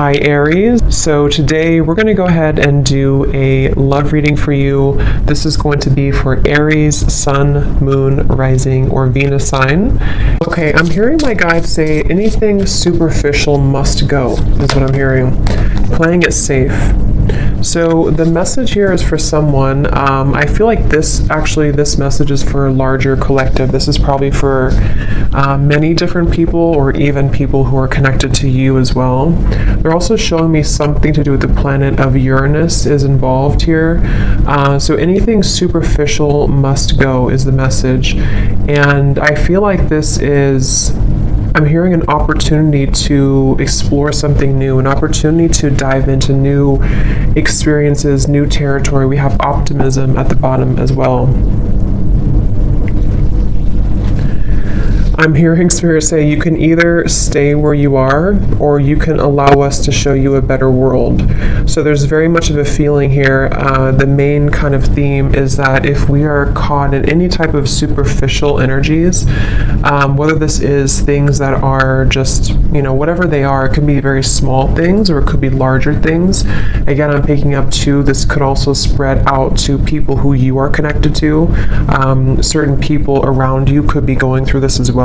Hi Aries. So today we're going to go ahead and do a love reading for you. This is going to be for Aries, Sun, Moon, Rising, or Venus sign. Okay, I'm hearing my guides say anything superficial must go, is what I'm hearing. Playing it safe. So the message here is for someone. I feel like this message is for a larger collective. This is probably for many different people, or even people who are connected to you as well. They're also showing me something to do with the planet of Uranus is involved here. So anything superficial must go is the message. And I feel like I'm hearing an opportunity to explore something new, an opportunity to dive into new experiences, new territory. We have optimism at the bottom as well. I'm hearing Spirit say you can either stay where you are, or you can allow us to show you a better world. So there's very much of a feeling here. The main kind of theme is that if we are caught in any type of superficial energies, whether this is things that are just, whatever they are, it can be very small things or it could be larger things. Again, I'm picking up too, this could also spread out to people who you are connected to. Certain people around you could be going through this as well.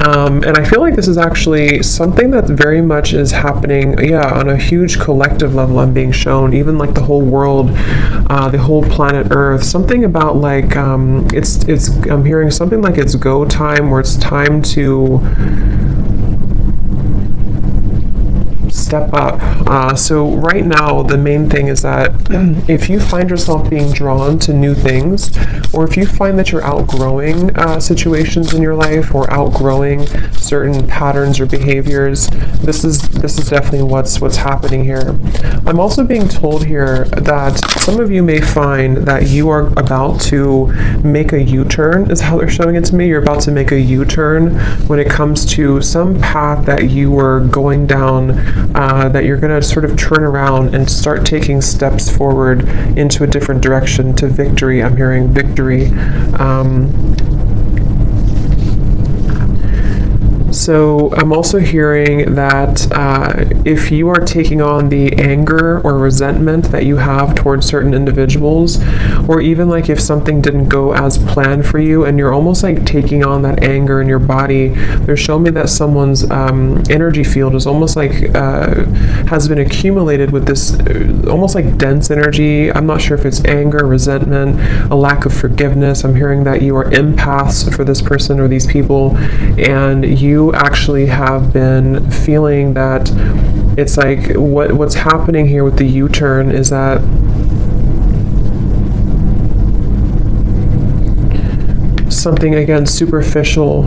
And I feel like this is actually something that very much is happening, on a huge collective level. I'm being shown, even like the whole world, the whole planet Earth. Something about like I'm hearing something like it's go time, where it's time to step up. So right now, the main thing is that if you find yourself being drawn to new things, or if you find that you're outgrowing situations in your life, or outgrowing certain patterns or behaviors, this is definitely what's happening here. I'm also being told here that some of you may find that you are about to make a U-turn, is how they're showing it to me. You're about to make a U-turn when it comes to some path that you were going down, that you're going to sort of turn around and start taking steps forward into a different direction to victory. I'm hearing victory. So I'm also hearing that if you are taking on the anger or resentment that you have towards certain individuals, or even like if something didn't go as planned for you and you're almost like taking on that anger in your body, they're showing me that someone's energy field is almost like has been accumulated with this almost like dense energy. I'm not sure if it's anger, resentment, a lack of forgiveness. I'm hearing that you are empaths for this person or these people, and you actually have been feeling that it's like what's happening here with the U-turn is that something, again, superficial,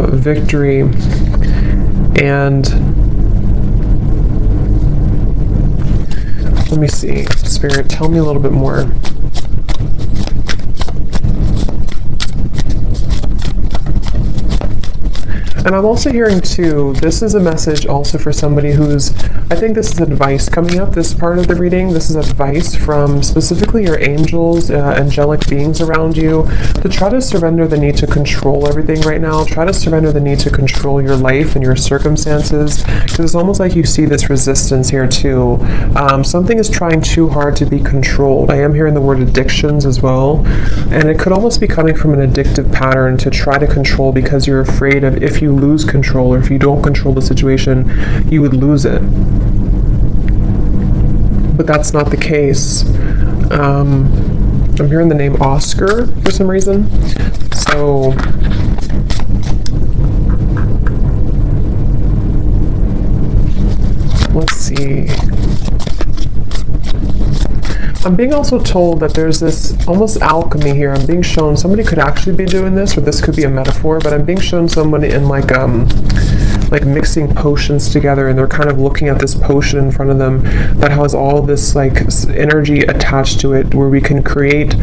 victory, and let me see, Spirit, tell me a little bit more. And I'm also hearing too, this is a message also for somebody who's, I think this is advice coming up, this part of the reading. This is advice from specifically your angels, angelic beings around you, to try to surrender the need to control everything right now. Try to surrender the need to control your life and your circumstances, because it's almost like you see this resistance here too. Something is trying too hard to be controlled. I am hearing the word addictions as well, and it could almost be coming from an addictive pattern to try to control, because you're afraid of if you lose control, or if you don't control the situation, you would lose it. But that's not the case. I'm hearing the name Oscar for some reason. So let's see. I'm being also told that there's this almost alchemy here. I'm being shown somebody could actually be doing this, or this could be a metaphor, but I'm being shown somebody in like mixing potions together, and they're kind of looking at this potion in front of them that has all this like energy attached to it, where we can create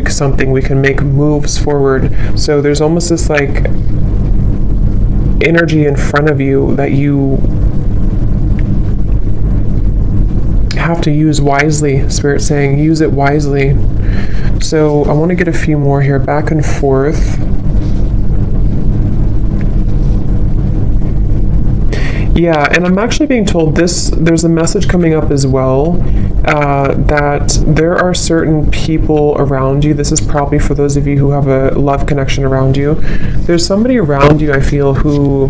something, we can make moves forward. So there's almost this like energy in front of you that you have to use wisely. Spirit saying use it wisely. So I want to get a few more here, back and forth. Yeah, and I'm actually being told there's a message coming up as well, that there are certain people around you. This is probably for those of you who have a love connection around you. There's somebody around you, I feel, who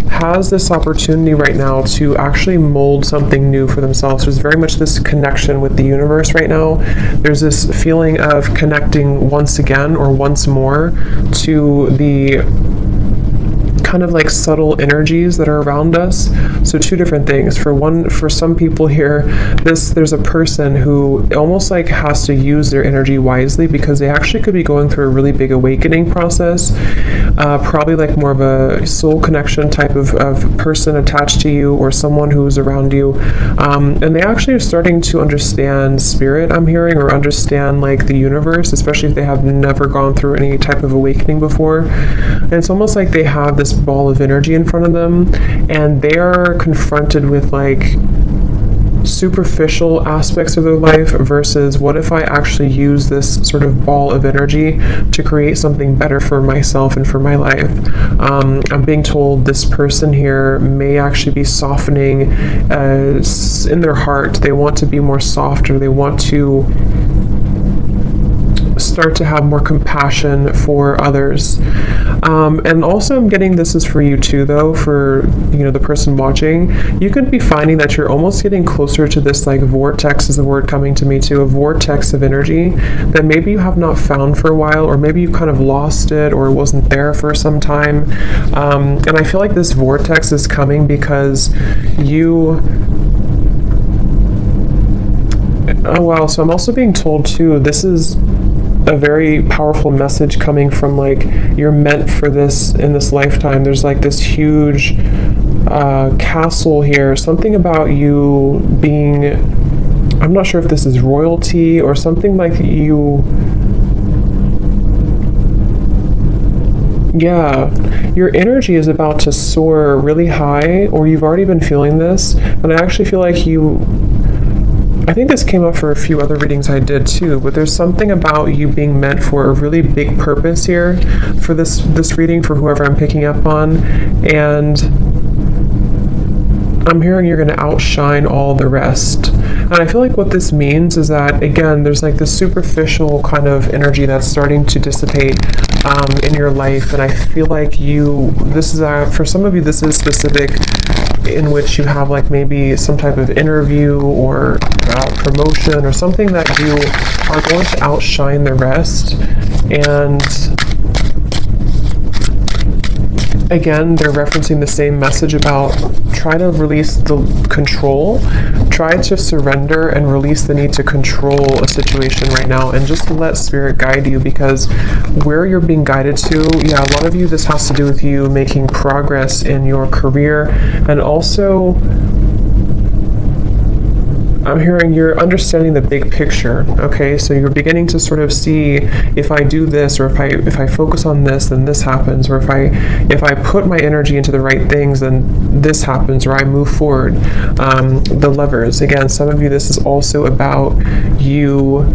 has this opportunity right now to actually mold something new for themselves. There's very much this connection with the universe right now. There's this feeling of connecting once again or once more to the kind of like subtle energies that are around us. So two different things. For some people here, there's a person who almost like has to use their energy wisely because they actually could be going through a really big awakening process, probably like more of a soul connection type of person attached to you or someone who's around you, and they actually are starting to understand spirit, I'm hearing, or understand like the universe, especially if they have never gone through any type of awakening before. And it's almost like they have this ball of energy in front of them, and they are confronted with like superficial aspects of their life versus what if I actually use this sort of ball of energy to create something better for myself and for my life. I'm being told this person here may actually be softening in their heart. They want to be more soft, or they want to start to have more compassion for others. And also I'm getting this is for you too, though, for the person watching. You could be finding that you're almost getting closer to this like vortex is the word coming to me too, a vortex of energy that maybe you have not found for a while, or maybe you kind of lost it or it wasn't there for some time. And I feel like this vortex is coming because oh wow, so I'm also being told too, this is a very powerful message coming from like you're meant for this in this lifetime. There's like this huge castle here, something about you being, I'm not sure if this is royalty or something like you. Yeah, your energy is about to soar really high, or you've already been feeling this, but I actually feel like I think this came up for a few other readings I did too, but there's something about you being meant for a really big purpose here for this reading, for whoever I'm picking up on, and I'm hearing you're going to outshine all the rest. And I feel like what this means is that, again, there's like this superficial kind of energy that's starting to dissipate in your life, and I feel like this is for some of you, this is specific, in which you have like maybe some type of interview or promotion or something that you are going to outshine the rest. And again, they're referencing the same message about try to release the control, try to surrender and release the need to control a situation right now, and just let spirit guide you, because where you're being guided to, yeah, a lot of you, this has to do with you making progress in your career, and also I'm hearing you're understanding the big picture. Okay, so you're beginning to sort of see, if I do this, or if I focus on this, then this happens, or if I put my energy into the right things, then this happens, or I move forward. The levers, again, some of you, this is also about you,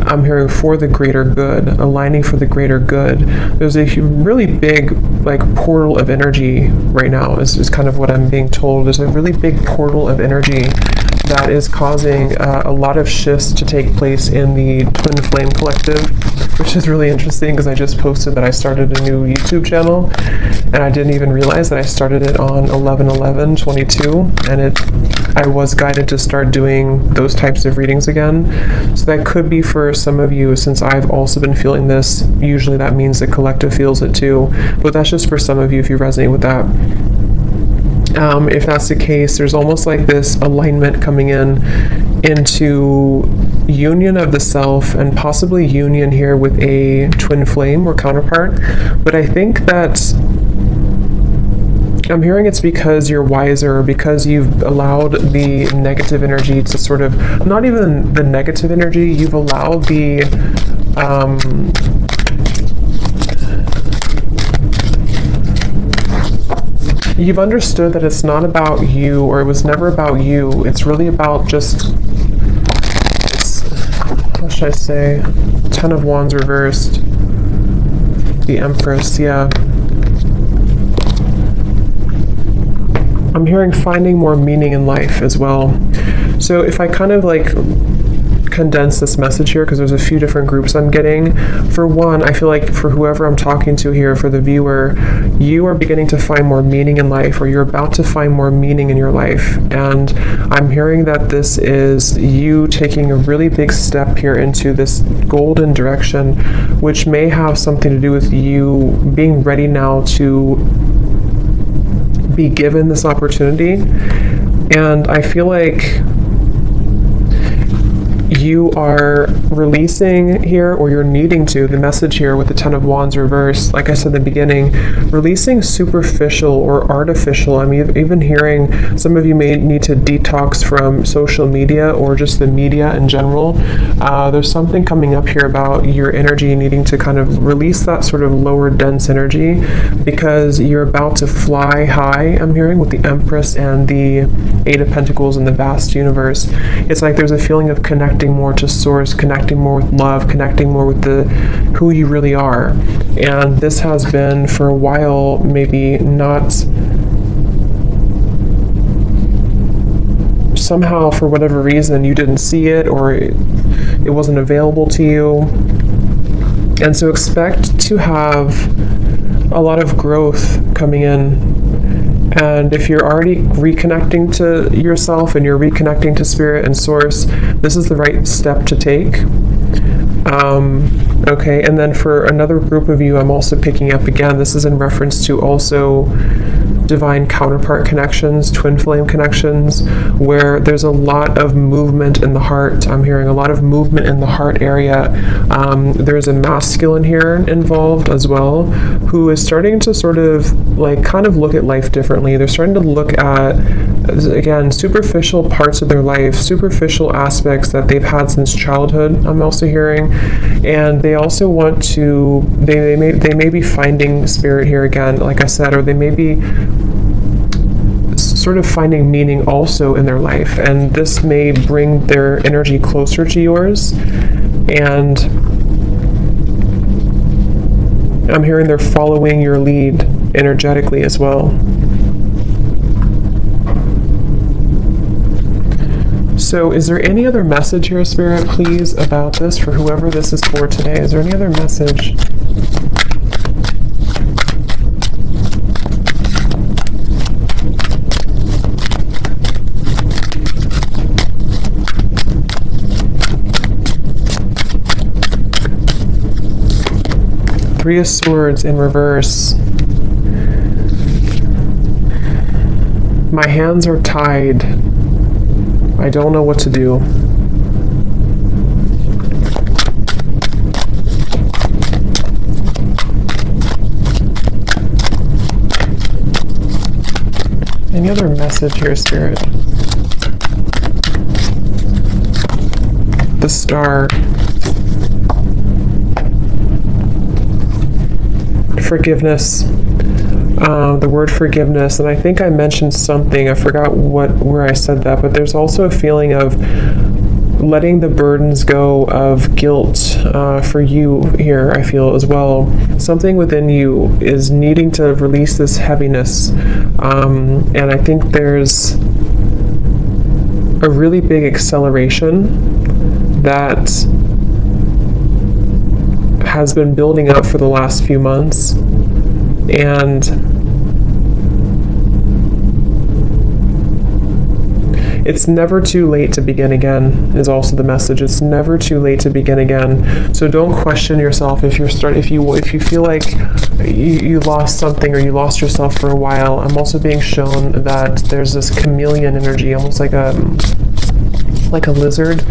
I'm hearing, for the greater good, aligning for the greater good. There's a really big like portal of energy right now, is kind of what I'm being told. There's a really big portal of energy that is causing a lot of shifts to take place in the Twin Flame Collective, which is really interesting because I just posted that I started a new YouTube channel, and I didn't even realize that I started it on 11/11/22, and I was guided to start doing those types of readings again. So that could be for some of you, since I've also been feeling this. Usually that means the collective feels it too, but that's just for some of you if you resonate with that. If that's the case, there's almost like this alignment coming into union of the self, and possibly union here with a twin flame or counterpart. But I think that I'm hearing it's because you're wiser, because you've allowed the negative energy to sort of, not even the negative energy, you've allowed the you've understood that it's not about you, or it was never about you. It's really about just, how should I say, 10 of Wands reversed, the Empress, yeah. I'm hearing finding more meaning in life as well. So if I kind of like condense this message here, because there's a few different groups I'm getting. For one, I feel like for whoever I'm talking to here, for the viewer, you are beginning to find more meaning in life, or you're about to find more meaning in your life. And I'm hearing that this is you taking a really big step here into this golden direction, which may have something to do with you being ready now to be given this opportunity. And I feel like you are releasing here, or you're needing to, the message here with the Ten of Wands reversed, like I said in the beginning, releasing superficial or artificial. I'm even hearing some of you may need to detox from social media or just the media in general. There's something coming up here about your energy needing to kind of release that sort of lower dense energy, because you're about to fly high, I'm hearing, with the Empress and the Eight of Pentacles in the vast universe. It's like there's a feeling of connecting more to source, connecting more with love, connecting more with who you really are. And this has been for a while maybe not, somehow for whatever reason you didn't see it, or it wasn't available to you. And so expect to have a lot of growth coming in. And if you're already reconnecting to yourself and you're reconnecting to spirit and source, this is the right step to take. Okay, and then for another group of you, I'm also picking up again, this is in reference to also divine counterpart connections, twin flame connections, where there's a lot of movement in the heart. I'm hearing a lot of movement in the heart area. There's a masculine here involved as well, who is starting to sort of like kind of look at life differently. They're starting to look at, again, superficial parts of their life, superficial aspects that they've had since childhood, I'm also hearing. And they also want to, they may be finding spirit here again, like I said, or they may be sort of finding meaning also in their life, and this may bring their energy closer to yours. And I'm hearing they're following your lead energetically as well. So is there any other message here, Spirit, please, about this for whoever this is for today? Is there any other message? Three of Swords in reverse. My hands are tied. I don't know what to do. Any other message here, Spirit? The Star. Forgiveness, the word forgiveness, and I think I mentioned something, I forgot where I said that, but there's also a feeling of letting the burdens go of guilt for you here, I feel as well. Something within you is needing to release this heaviness, and I think there's a really big acceleration that has been building up for the last few months, and it's never too late to begin again is also the message. It's never too late to begin again. So don't question yourself if you feel like you lost something or you lost yourself for a while. I'm also being shown that there's this chameleon energy, almost like a lizard.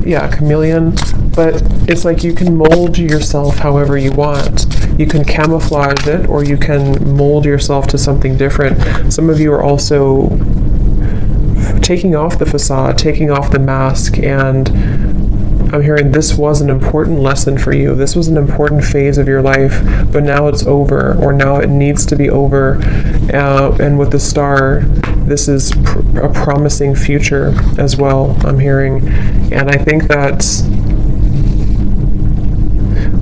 Yeah, chameleon. But it's like you can mold yourself however you want. You can camouflage it, or you can mold yourself to something different. Some of you are also taking off the facade, taking off the mask, and I'm hearing this was an important lesson for you. This was an important phase of your life, but now it's over, or now it needs to be over. And with the Star, this is a promising future as well, I'm hearing. And I think that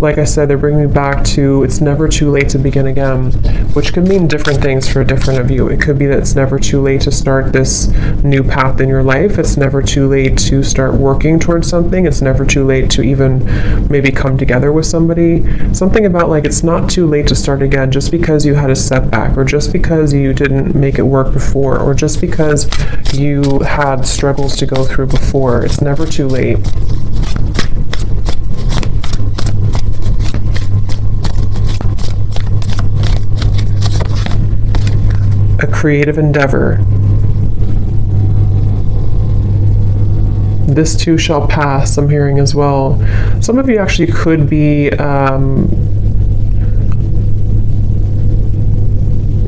like I said, they're bringing me back to it's never too late to begin again, which could mean different things for different of you. It could be that it's never too late to start this new path in your life. It's never too late to start working towards something. It's never too late to even maybe come together with somebody. Something about like it's not too late to start again just because you had a setback, or just because you didn't make it work before, or just because you had struggles to go through before. It's never too late. A creative endeavor. This too shall pass, I'm hearing as well. Some of you actually could be,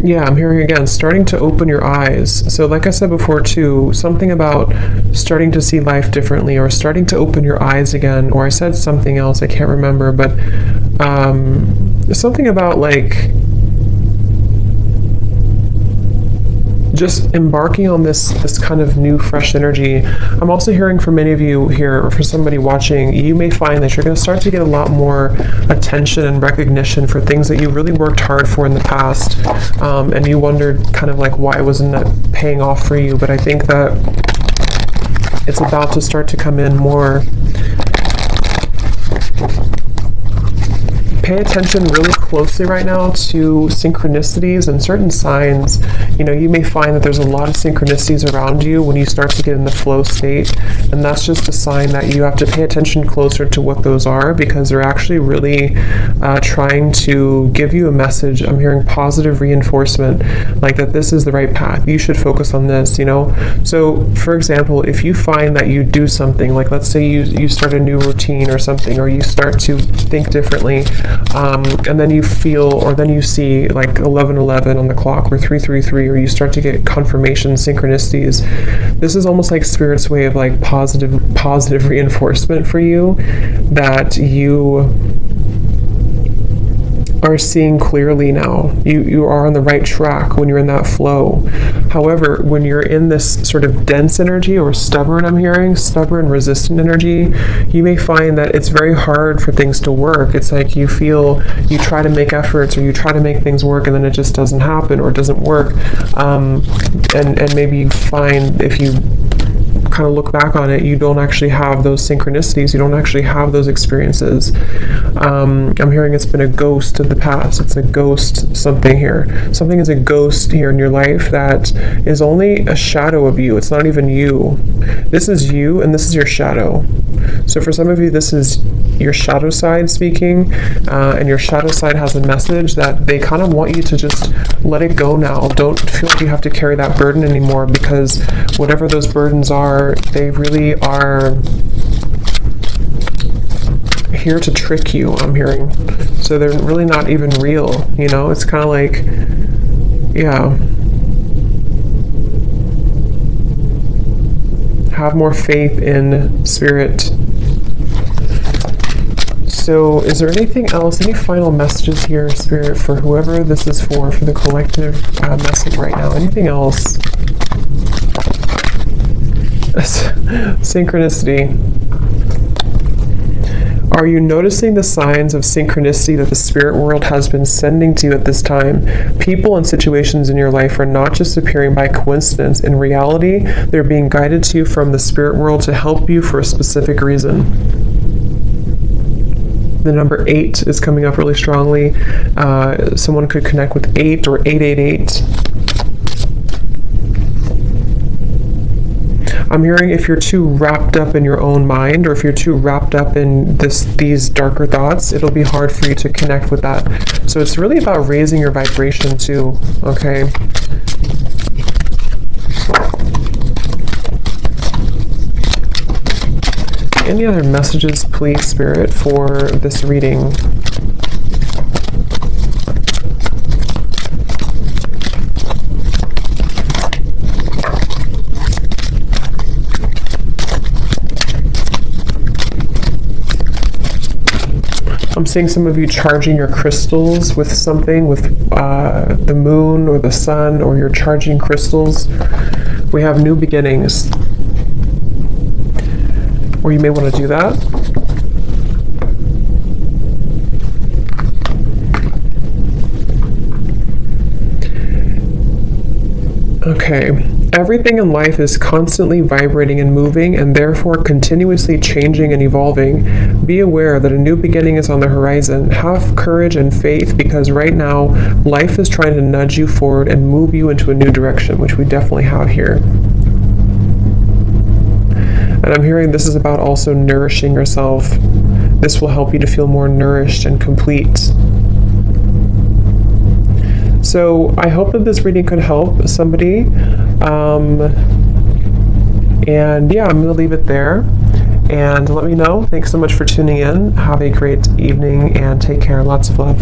yeah, I'm hearing again, starting to open your eyes. So like I said before too, something about starting to see life differently, or starting to open your eyes again, or I said something else, I can't remember, but something about like, just embarking on this kind of new fresh energy. I'm also hearing from many of you here, or for somebody watching, you may find that you're going to start to get a lot more attention and recognition for things that you really worked hard for in the past, and you wondered kind of like why wasn't that paying off for you. But I think that it's about to start to come in more. Pay attention really closely right now to synchronicities and certain signs. You know, you may find that there's a lot of synchronicities around you when you start to get in the flow state, and that's just a sign that you have to pay attention closer to what those are, because they're actually really trying to give you a message. I'm hearing positive reinforcement, like that this is the right path. You should focus on this, you know? So, for example, if you find that you do something, like let's say you start a new routine or something, or you start to think differently, and then you feel, or then you see like 11:11 on the clock, or 3:33, or you start to get confirmation synchronicities. This is almost like Spirit's way of like positive reinforcement for you, that you are seeing clearly now. You are on the right track when you're in that flow. However, when you're in this sort of dense energy, or stubborn, I'm hearing, stubborn, resistant energy, you may find that it's very hard for things to work. It's like you feel, you try to make efforts, or you try to make things work, and then it just doesn't happen, or doesn't work. And maybe you find, if you kind of look back on it, you don't actually have those synchronicities, you don't actually have those experiences. I'm hearing it's been a ghost of the past. It's a ghost something here. Something is a ghost here in your life that is only a shadow of you. It's not even you. This is you, and this is your shadow. So for some of you, this is your shadow side speaking, and your shadow side has a message that they kind of want you to just let it go now. Don't feel like you have to carry that burden anymore, because whatever those burdens are, they really are here to trick you, I'm hearing. So they're really not even real, you know? It's kind of like, yeah. Have more faith in Spirit. So is there anything else, any final messages here, Spirit, for whoever this is for the collective message right now? Anything else? Synchronicity. Are you noticing the signs of synchronicity that the spirit world has been sending to you at this time? People and situations in your life are not just appearing by coincidence. In reality, they're being guided to you from the spirit world to help you for a specific reason. The number 8 is coming up really strongly. Someone could connect with 8 or 888. I'm hearing if you're too wrapped up in your own mind, or if you're too wrapped up in these darker thoughts, it'll be hard for you to connect with that. So it's really about raising your vibration too, okay? Any other messages, please, Spirit, for this reading? I'm seeing some of you charging your crystals with something, with the moon or the sun, or you're charging crystals. We have new beginnings. Or you may want to do that. Okay, everything in life is constantly vibrating and moving and therefore continuously changing and evolving. Be aware that a new beginning is on the horizon. Have courage and faith because right now life is trying to nudge you forward and move you into a new direction, which we definitely have here. And I'm hearing this is about also nourishing yourself. This will help you to feel more nourished and complete. So I hope that this reading could help somebody. And yeah, I'm going to leave it there. And let me know. Thanks so much for tuning in. Have a great evening and take care. Lots of love.